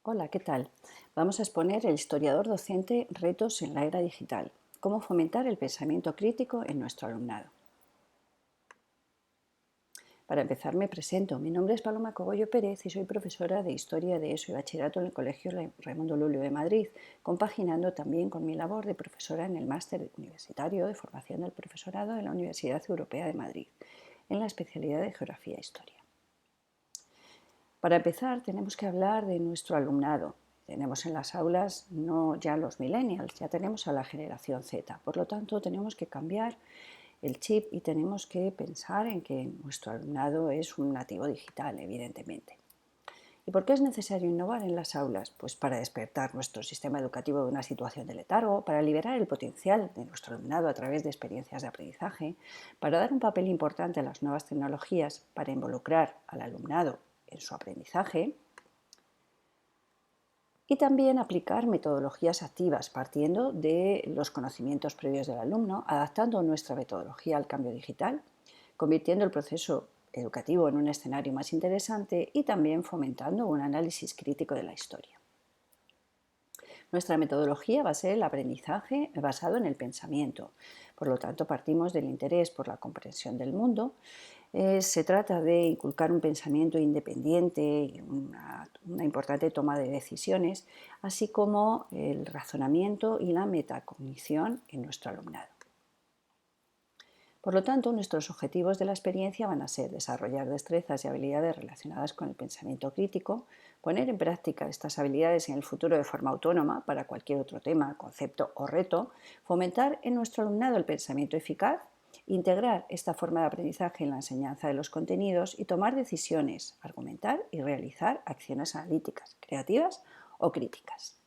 Hola, ¿qué tal? Vamos a exponer el historiador docente Retos en la era digital. Cómo fomentar el pensamiento crítico en nuestro alumnado. Para empezar, me presento. Mi nombre es Paloma Cogollo Pérez y soy profesora de Historia de ESO y Bachillerato en el Colegio Raimundo Lulio de Madrid, compaginando también con mi labor de profesora en el Máster Universitario de Formación del Profesorado de la Universidad Europea de Madrid, en la especialidad de Geografía e Historia. Para empezar, tenemos que hablar de nuestro alumnado. Tenemos en las aulas no ya los millennials, ya tenemos a la generación Z. Por lo tanto, tenemos que cambiar el chip y tenemos que pensar en que nuestro alumnado es un nativo digital, evidentemente. ¿Y por qué es necesario innovar en las aulas? Pues para despertar nuestro sistema educativo de una situación de letargo, para liberar el potencial de nuestro alumnado a través de experiencias de aprendizaje, para dar un papel importante a las nuevas tecnologías, para involucrar al alumnado en su aprendizaje y también aplicar metodologías activas partiendo de los conocimientos previos del alumno, adaptando nuestra metodología al cambio digital, convirtiendo el proceso educativo en un escenario más interesante y también fomentando un análisis crítico de la historia. Nuestra metodología va a ser el aprendizaje basado en el pensamiento. Por lo tanto, partimos del interés por la comprensión del mundo. Se trata de inculcar un pensamiento independiente y una importante toma de decisiones, así como el razonamiento y la metacognición en nuestro alumnado. Por lo tanto, nuestros objetivos de la experiencia van a ser desarrollar destrezas y habilidades relacionadas con el pensamiento crítico, poner en práctica estas habilidades en el futuro de forma autónoma para cualquier otro tema, concepto o reto, fomentar en nuestro alumnado el pensamiento eficaz, integrar esta forma de aprendizaje en la enseñanza de los contenidos y tomar decisiones, argumentar y realizar acciones analíticas, creativas o críticas.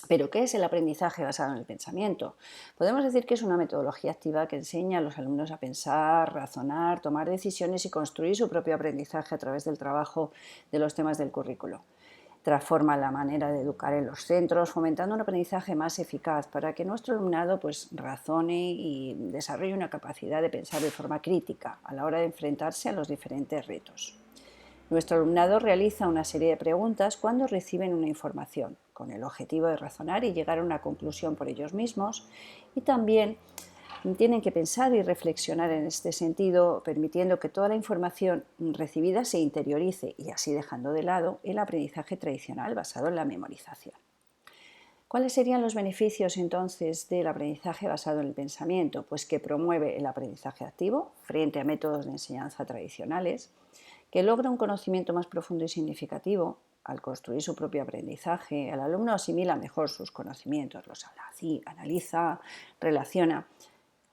¿Pero qué es el aprendizaje basado en el pensamiento? Podemos decir que es una metodología activa que enseña a los alumnos a pensar, razonar, tomar decisiones y construir su propio aprendizaje a través del trabajo de los temas del currículo. Transforma la manera de educar en los centros, fomentando un aprendizaje más eficaz para que nuestro alumnado razone y desarrolle una capacidad de pensar de forma crítica a la hora de enfrentarse a los diferentes retos. Nuestro alumnado realiza una serie de preguntas cuando reciben una información, con el objetivo de razonar y llegar a una conclusión por ellos mismos, y también tienen que pensar y reflexionar en este sentido, permitiendo que toda la información recibida se interiorice y así dejando de lado el aprendizaje tradicional basado en la memorización. ¿Cuáles serían los beneficios entonces del aprendizaje basado en el pensamiento? Pues que promueve el aprendizaje activo frente a métodos de enseñanza tradicionales, que logra un conocimiento más profundo y significativo. Al construir su propio aprendizaje, el alumno asimila mejor sus conocimientos, los analiza, relaciona.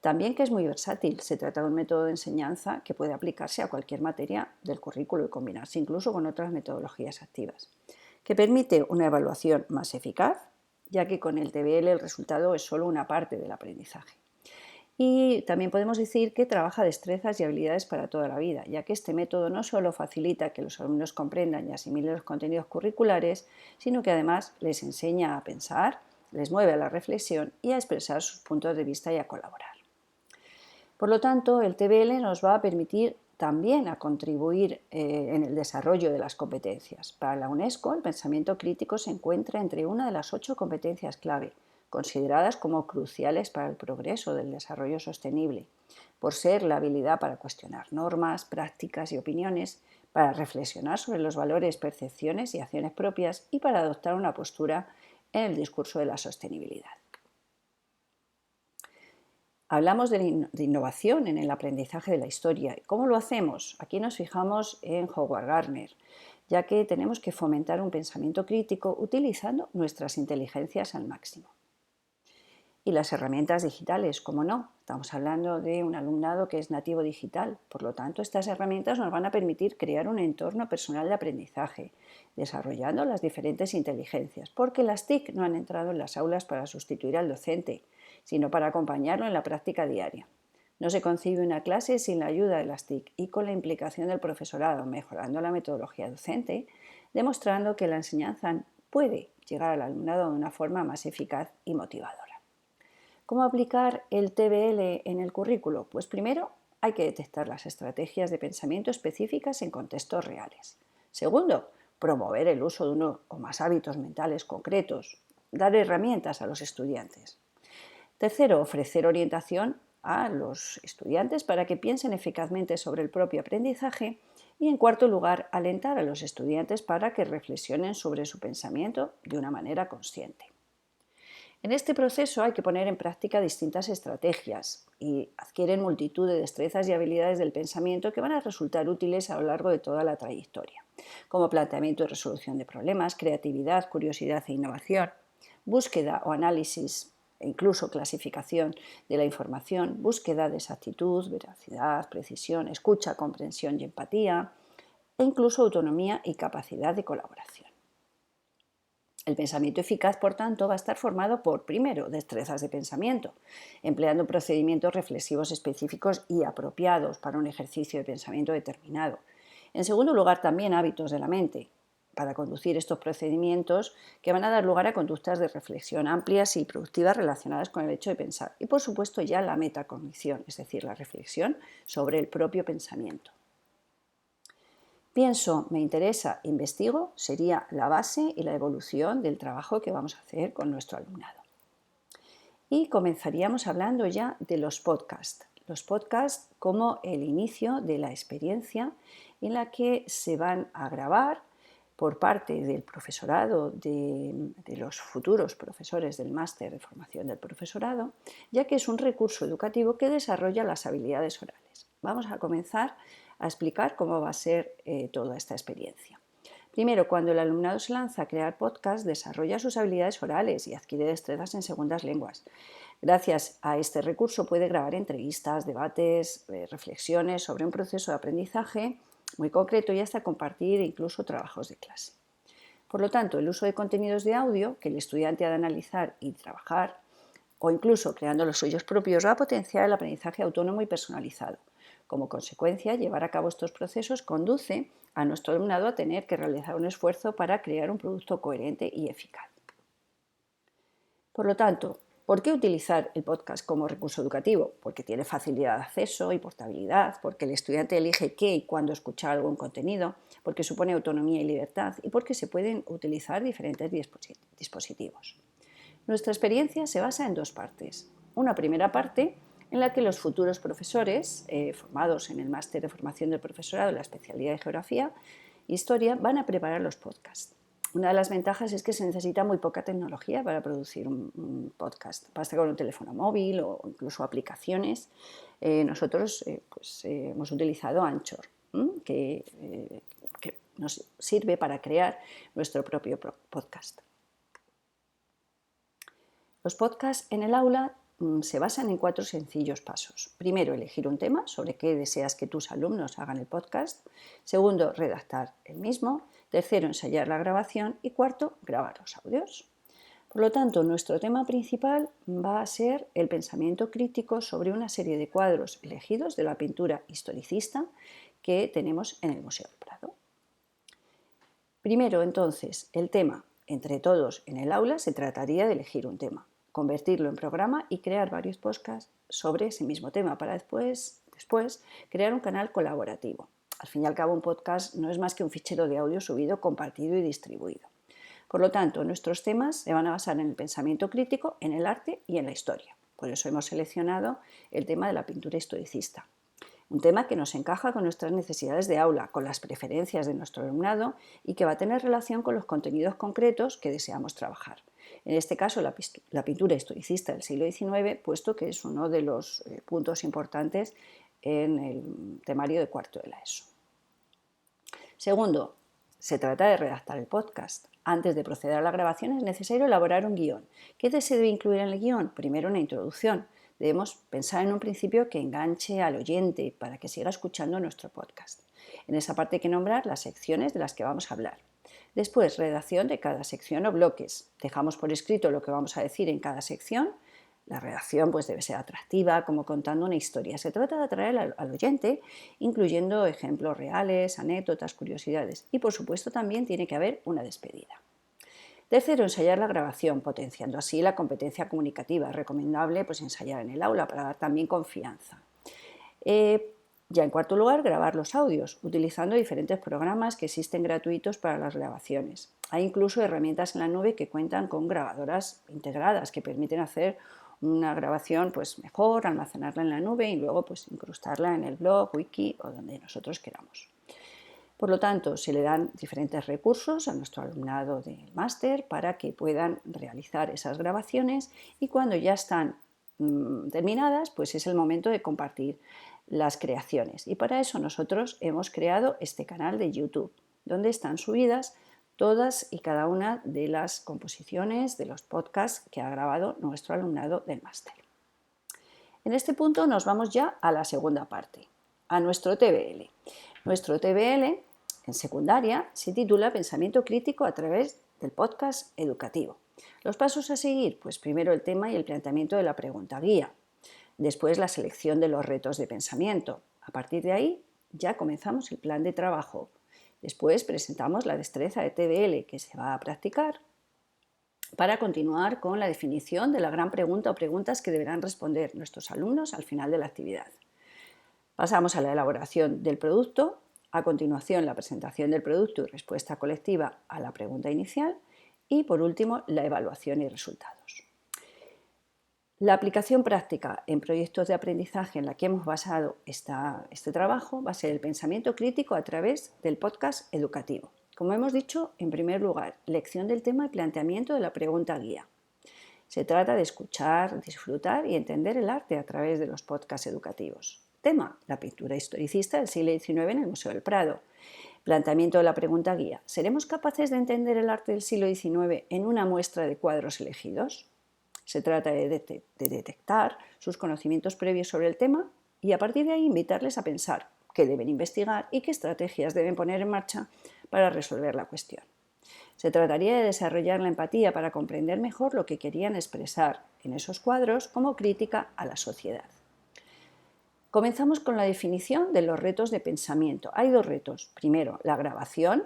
También que es muy versátil, se trata de un método de enseñanza que puede aplicarse a cualquier materia del currículo y combinarse incluso con otras metodologías activas, que permite una evaluación más eficaz, ya que con el TBL el resultado es solo una parte del aprendizaje. Y también podemos decir que trabaja destrezas y habilidades para toda la vida, ya que este método no solo facilita que los alumnos comprendan y asimilen los contenidos curriculares, sino que además les enseña a pensar, les mueve a la reflexión y a expresar sus puntos de vista y a colaborar. Por lo tanto, el TBL nos va a permitir también a contribuir en el desarrollo de las competencias. Para la UNESCO, el pensamiento crítico se encuentra entre una de las 8 competencias clave, consideradas como cruciales para el progreso del desarrollo sostenible, por ser la habilidad para cuestionar normas, prácticas y opiniones, para reflexionar sobre los valores, percepciones y acciones propias y para adoptar una postura en el discurso de la sostenibilidad. Hablamos de innovación en el aprendizaje de la historia. ¿Cómo lo hacemos? Aquí nos fijamos en Howard Gardner, ya que tenemos que fomentar un pensamiento crítico utilizando nuestras inteligencias al máximo. Y las herramientas digitales, ¿cómo no? Estamos hablando de un alumnado que es nativo digital, por lo tanto estas herramientas nos van a permitir crear un entorno personal de aprendizaje, desarrollando las diferentes inteligencias, porque las TIC no han entrado en las aulas para sustituir al docente, sino para acompañarlo en la práctica diaria. No se concibe una clase sin la ayuda de las TIC y con la implicación del profesorado, mejorando la metodología docente, demostrando que la enseñanza puede llegar al alumnado de una forma más eficaz y motivadora. ¿Cómo aplicar el TBL en el currículo? Pues primero hay que detectar las estrategias de pensamiento específicas en contextos reales. Segundo, promover el uso de uno o más hábitos mentales concretos, dar herramientas a los estudiantes. Tercero, ofrecer orientación a los estudiantes para que piensen eficazmente sobre el propio aprendizaje. Y en cuarto lugar, alentar a los estudiantes para que reflexionen sobre su pensamiento de una manera consciente. En este proceso hay que poner en práctica distintas estrategias y adquieren multitud de destrezas y habilidades del pensamiento que van a resultar útiles a lo largo de toda la trayectoria, como planteamiento y resolución de problemas, creatividad, curiosidad e innovación, búsqueda o análisis e incluso clasificación de la información, búsqueda de exactitud, veracidad, precisión, escucha, comprensión y empatía, e incluso autonomía y capacidad de colaboración. El pensamiento eficaz, por tanto, va a estar formado por, primero, destrezas de pensamiento, empleando procedimientos reflexivos específicos y apropiados para un ejercicio de pensamiento determinado. En segundo lugar, también hábitos de la mente, para conducir estos procedimientos que van a dar lugar a conductas de reflexión amplias y productivas relacionadas con el hecho de pensar. Y, por supuesto, ya la metacognición, es decir, la reflexión sobre el propio pensamiento. Pienso, me interesa, investigo, sería la base y la evolución del trabajo que vamos a hacer con nuestro alumnado. Y comenzaríamos hablando ya de los podcasts. Los podcasts como el inicio de la experiencia en la que se van a grabar por parte del profesorado, de los futuros profesores del máster de formación del profesorado, ya que es un recurso educativo que desarrolla las habilidades orales. Vamos a comenzar a explicar cómo va a ser toda esta experiencia. Primero, cuando el alumnado se lanza a crear podcast, desarrolla sus habilidades orales y adquiere destrezas en segundas lenguas. Gracias a este recurso puede grabar entrevistas, debates, reflexiones sobre un proceso de aprendizaje muy concreto y hasta compartir incluso trabajos de clase. Por lo tanto, el uso de contenidos de audio que el estudiante ha de analizar y trabajar, o incluso creando los suyos propios, va a potenciar el aprendizaje autónomo y personalizado. Como consecuencia, llevar a cabo estos procesos conduce a nuestro alumnado a tener que realizar un esfuerzo para crear un producto coherente y eficaz. Por lo tanto, ¿por qué utilizar el podcast como recurso educativo? Porque tiene facilidad de acceso y portabilidad, porque el estudiante elige qué y cuándo escuchar algún contenido, porque supone autonomía y libertad y porque se pueden utilizar diferentes dispositivos. Nuestra experiencia se basa en dos partes. Una primera parte en la que los futuros profesores, formados en el máster de formación del profesorado en la especialidad de Geografía e Historia, van a preparar los podcasts. Una de las ventajas es que se necesita muy poca tecnología para producir un podcast. Basta con un teléfono móvil o incluso aplicaciones. Nosotros hemos utilizado Anchor, que nos sirve para crear nuestro propio podcast. Los podcasts en el aula se basan en 4 sencillos pasos. Primero, elegir un tema sobre qué deseas que tus alumnos hagan el podcast. Segundo, redactar el mismo. Tercero, ensayar la grabación. Y cuarto, grabar los audios. Por lo tanto, nuestro tema principal va a ser el pensamiento crítico sobre una serie de cuadros elegidos de la pintura historicista que tenemos en el Museo del Prado. Primero, entonces, el tema. Entre todos en el aula se trataría de elegir un tema, convertirlo en programa y crear varios podcasts sobre ese mismo tema para después crear un canal colaborativo. Al fin y al cabo, un podcast no es más que un fichero de audio subido, compartido y distribuido. Por lo tanto, nuestros temas se van a basar en el pensamiento crítico, en el arte y en la historia. Por eso hemos seleccionado el tema de la pintura historicista. Un tema que nos encaja con nuestras necesidades de aula, con las preferencias de nuestro alumnado y que va a tener relación con los contenidos concretos que deseamos trabajar. En este caso, la pintura historicista del siglo XIX, puesto que es uno de los puntos importantes en el temario de cuarto de la ESO. Segundo, se trata de redactar el podcast. Antes de proceder a la grabación es necesario elaborar un guión. ¿Qué se debe incluir en el guión? Primero, una introducción. Debemos pensar en un principio que enganche al oyente para que siga escuchando nuestro podcast. En esa parte hay que nombrar las secciones de las que vamos a hablar. Después, redacción de cada sección o bloques. Dejamos por escrito lo que vamos a decir en cada sección. La redacción debe ser atractiva, como contando una historia. Se trata de atraer al oyente, incluyendo ejemplos reales, anécdotas, curiosidades. Y, por supuesto, también tiene que haber una despedida. Tercero, ensayar la grabación, potenciando así la competencia comunicativa. Es recomendable ensayar en el aula para dar también confianza. Ya en cuarto lugar, grabar los audios, utilizando diferentes programas que existen gratuitos para las grabaciones. Hay incluso herramientas en la nube que cuentan con grabadoras integradas que permiten hacer una grabación pues, mejor, almacenarla en la nube y luego pues, incrustarla en el blog, wiki o donde nosotros queramos. Por lo tanto, se le dan diferentes recursos a nuestro alumnado del máster para que puedan realizar esas grabaciones y cuando ya están terminadas, pues es el momento de compartir las creaciones. Y para eso nosotros hemos creado este canal de YouTube, donde están subidas todas y cada una de las composiciones de los podcasts que ha grabado nuestro alumnado del máster. En este punto nos vamos ya a la segunda parte, a nuestro TBL. Nuestro TBL en secundaria se titula Pensamiento crítico a través del podcast educativo. Los pasos a seguir, pues primero el tema y el planteamiento de la pregunta guía, después la selección de los retos de pensamiento. A partir de ahí ya comenzamos el plan de trabajo. Después presentamos la destreza de TBL que se va a practicar para continuar con la definición de la gran pregunta o preguntas que deberán responder nuestros alumnos al final de la actividad. Pasamos a la elaboración del producto, a continuación la presentación del producto y respuesta colectiva a la pregunta inicial y por último la evaluación y resultados. La aplicación práctica en proyectos de aprendizaje en la que hemos basado este trabajo va a ser el pensamiento crítico a través del podcast educativo. Como hemos dicho, en primer lugar, lección del tema y planteamiento de la pregunta guía. Se trata de escuchar, disfrutar y entender el arte a través de los podcasts educativos. Tema, la pintura historicista del siglo XIX en el Museo del Prado. Planteamiento de la pregunta guía. ¿Seremos capaces de entender el arte del siglo XIX en una muestra de cuadros elegidos? Se trata de detectar sus conocimientos previos sobre el tema y a partir de ahí invitarles a pensar qué deben investigar y qué estrategias deben poner en marcha para resolver la cuestión. Se trataría de desarrollar la empatía para comprender mejor lo que querían expresar en esos cuadros como crítica a la sociedad. Comenzamos con la definición de los retos de pensamiento. Hay dos retos. Primero, la grabación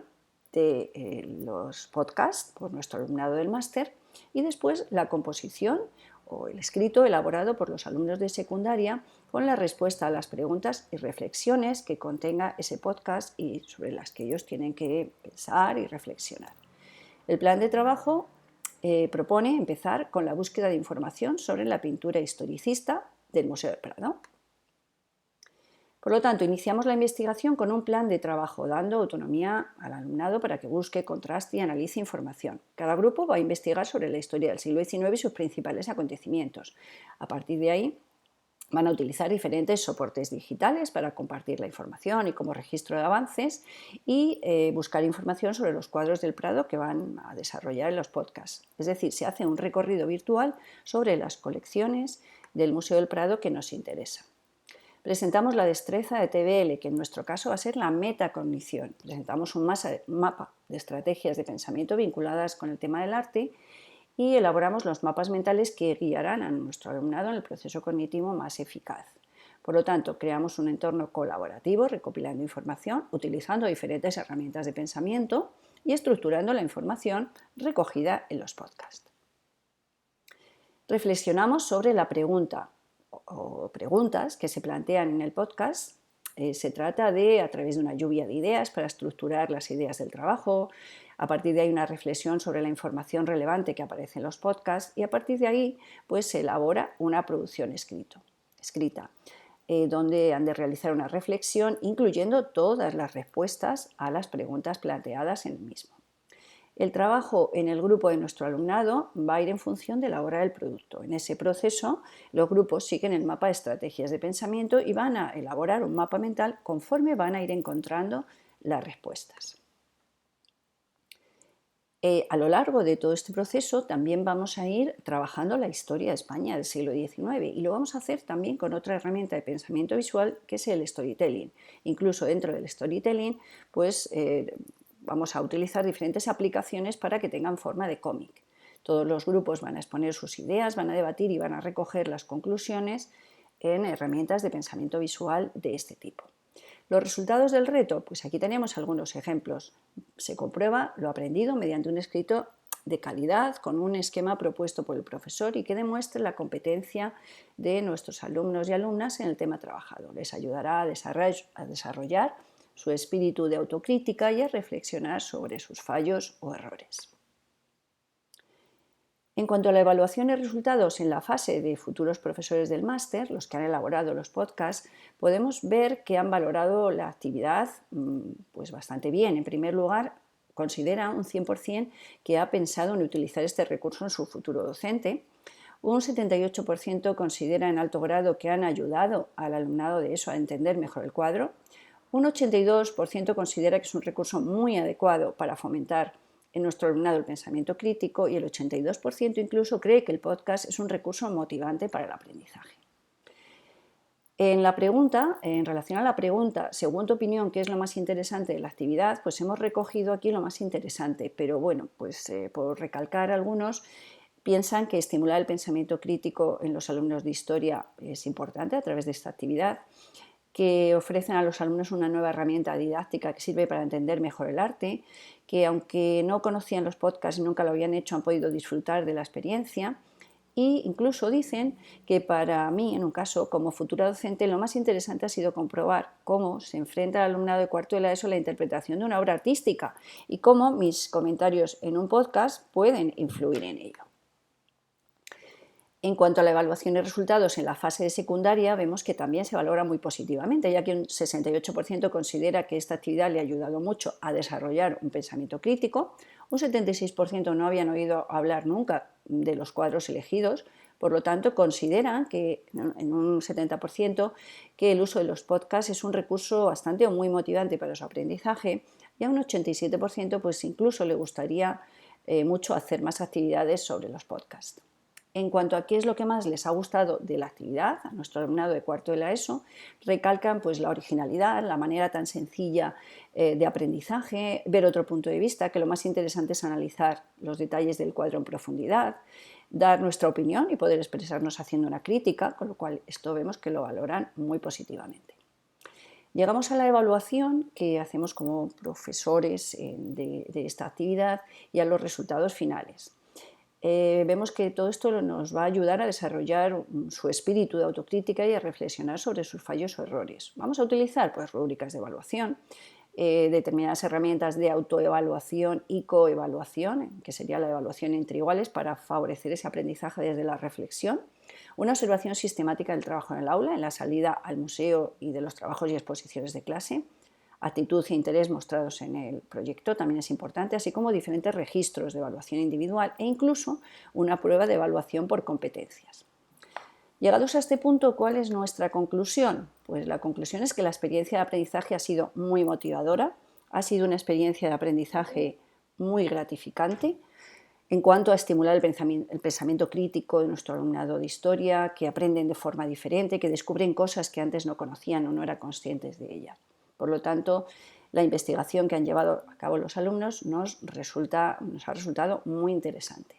de los podcasts por nuestro alumnado del máster y después la composición o el escrito elaborado por los alumnos de secundaria con la respuesta a las preguntas y reflexiones que contenga ese podcast y sobre las que ellos tienen que pensar y reflexionar. El plan de trabajo propone empezar con la búsqueda de información sobre la pintura historicista del Museo del Prado. Por lo tanto, iniciamos la investigación con un plan de trabajo, dando autonomía al alumnado para que busque, contraste y analice información. Cada grupo va a investigar sobre la historia del siglo XIX y sus principales acontecimientos. A partir de ahí, van a utilizar diferentes soportes digitales para compartir la información y como registro de avances y buscar información sobre los cuadros del Prado que van a desarrollar en los podcasts. Es decir, se hace un recorrido virtual sobre las colecciones del Museo del Prado que nos interesa. Presentamos la destreza de TBL, que en nuestro caso va a ser la metacognición. Presentamos un mapa de estrategias de pensamiento vinculadas con el tema del arte y elaboramos los mapas mentales que guiarán a nuestro alumnado en el proceso cognitivo más eficaz. Por lo tanto, creamos un entorno colaborativo recopilando información, utilizando diferentes herramientas de pensamiento y estructurando la información recogida en los podcasts. Reflexionamos sobre la pregunta o preguntas que se plantean en el podcast. Se trata de, a través de una lluvia de ideas para estructurar las ideas del trabajo, a partir de ahí una reflexión sobre la información relevante que aparece en los podcasts y a partir de ahí pues, se elabora una producción escrita, donde han de realizar una reflexión incluyendo todas las respuestas a las preguntas planteadas en el mismo. El trabajo en el grupo de nuestro alumnado va a ir en función de la hora del producto. En ese proceso, los grupos siguen el mapa de estrategias de pensamiento y van a elaborar un mapa mental conforme van a ir encontrando las respuestas. A lo largo de todo este proceso también vamos a ir trabajando la historia de España del siglo XIX y lo vamos a hacer también con otra herramienta de pensamiento visual que es el storytelling. Incluso dentro del storytelling, pues vamos a utilizar diferentes aplicaciones para que tengan forma de cómic. Todos los grupos van a exponer sus ideas, van a debatir y van a recoger las conclusiones en herramientas de pensamiento visual de este tipo. Los resultados del reto, pues aquí tenemos algunos ejemplos. Se comprueba lo aprendido mediante un escrito de calidad con un esquema propuesto por el profesor y que demuestre la competencia de nuestros alumnos y alumnas en el tema trabajado. Les ayudará a desarrollar su espíritu de autocrítica y a reflexionar sobre sus fallos o errores. En cuanto a la evaluación y resultados en la fase de futuros profesores del máster, los que han elaborado los podcasts, podemos ver que han valorado la actividad pues bastante bien. En primer lugar, considera un 100% que ha pensado en utilizar este recurso en su futuro docente. Un 78% considera en alto grado que han ayudado al alumnado de ESO a entender mejor el cuadro. Un 82% considera que es un recurso muy adecuado para fomentar en nuestro alumnado el pensamiento crítico y el 82% incluso cree que el podcast es un recurso motivante para el aprendizaje. En relación a la pregunta, según tu opinión, ¿qué es lo más interesante de la actividad? Pues hemos recogido aquí lo más interesante, pero bueno, pues por recalcar algunos, piensan que estimular el pensamiento crítico en los alumnos de historia es importante a través de esta actividad, que ofrecen a los alumnos una nueva herramienta didáctica que sirve para entender mejor el arte, que aunque no conocían los podcasts y nunca lo habían hecho, han podido disfrutar de la experiencia. E incluso dicen que para mí, en un caso como futura docente, lo más interesante ha sido comprobar cómo se enfrenta el alumnado de cuarto de la ESO a la interpretación de una obra artística y cómo mis comentarios en un podcast pueden influir en ello. En cuanto a la evaluación y resultados en la fase de secundaria, vemos que también se valora muy positivamente, ya que un 68% considera que esta actividad le ha ayudado mucho a desarrollar un pensamiento crítico, un 76% no habían oído hablar nunca de los cuadros elegidos, por lo tanto consideran que en un 70% que el uso de los podcasts es un recurso bastante o muy motivante para su aprendizaje, y a un 87% pues incluso le gustaría mucho hacer más actividades sobre los podcasts. En cuanto a qué es lo que más les ha gustado de la actividad, a nuestro alumnado de cuarto de la ESO, recalcan pues, la originalidad, la manera tan sencilla de aprendizaje, ver otro punto de vista, que lo más interesante es analizar los detalles del cuadro en profundidad, dar nuestra opinión y poder expresarnos haciendo una crítica, con lo cual esto vemos que lo valoran muy positivamente. Llegamos a la evaluación que hacemos como profesores de esta actividad y a los resultados finales. Vemos que todo esto nos va a ayudar a desarrollar su espíritu de autocrítica y a reflexionar sobre sus fallos o errores. Vamos a utilizar pues, rúbricas de evaluación, determinadas herramientas de autoevaluación y coevaluación, que sería la evaluación entre iguales para favorecer ese aprendizaje desde la reflexión, una observación sistemática del trabajo en el aula, en la salida al museo y de los trabajos y exposiciones de clase, actitud e interés mostrados en el proyecto también es importante, así como diferentes registros de evaluación individual e incluso una prueba de evaluación por competencias. Llegados a este punto, ¿cuál es nuestra conclusión? Pues la conclusión es que la experiencia de aprendizaje ha sido muy motivadora, ha sido una experiencia de aprendizaje muy gratificante en cuanto a estimular el pensamiento crítico de nuestro alumnado de historia, que aprenden de forma diferente, que descubren cosas que antes no conocían o no eran conscientes de ellas. Por lo tanto, la investigación que han llevado a cabo los alumnos nos ha resultado muy interesante.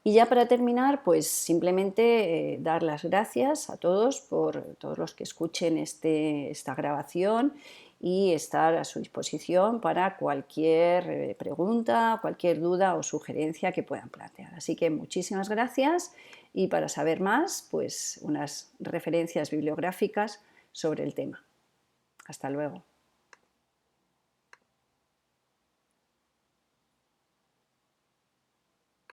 Y ya para terminar, pues simplemente dar las gracias a todos por todos los que escuchen esta grabación y estar a su disposición para cualquier pregunta, cualquier duda o sugerencia que puedan plantear. Así que muchísimas gracias y para saber más, pues unas referencias bibliográficas sobre el tema. Hasta luego.